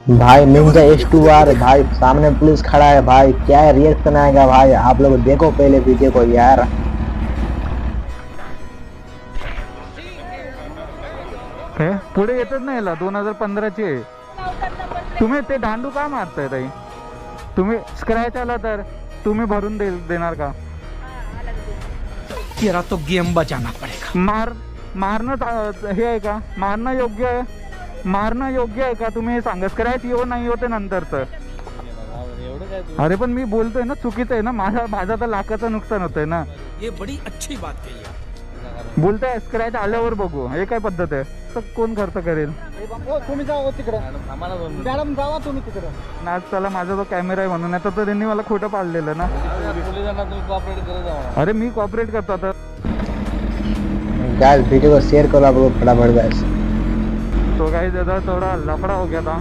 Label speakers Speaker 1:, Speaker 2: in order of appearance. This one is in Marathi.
Speaker 1: भाई निंजा H2R भाई, सामने पुलिस खड़ा है भाई, क्या रिएक्शन आएगा भाई? आप लोग देखो पहले वीडियो को यार।
Speaker 2: हे पुढे येतच नाही याला 2015 चे. तुम्ही ते दांडू का मारताय ताई? तुम्ही स्क्रॅच आला तर तुम्ही भरून देणार का?
Speaker 3: तेरा तो गेम बचाना पड़ेगा.
Speaker 2: मारणं हे आहे का? मारणं योग्य आहे? मारणं योग्य आहे का? तुम्ही सांगा. स्क्रॅच येऊ नाही होते नंतरचं. अरे पण मी बोलतोय ना, चुकीचं आहे ना. माझा तर लाखाचं नुकसान होतंय ना.
Speaker 3: ये बड़ी अच्छी बात कही आप.
Speaker 2: बोलताय स्क्रॅच आल्यावर बघू, हे काय पद्धत आहे? तर कोण खर्च करेल?
Speaker 4: तुम्ही जावा तिकडे मॅडम, जावा तुम्ही तिकडे.
Speaker 2: आज चला माझा जो कॅमेरा आहे म्हणून, आता तर त्यांनी मला खोटं पाडलेलं ना. अरे मी कॉपरेट करतो आता.
Speaker 1: गाइस वीडियो को शेयर करो आप लोग फटाफट गाइस.
Speaker 2: तो गाइस थोड़ा लफड़ा हो गया था.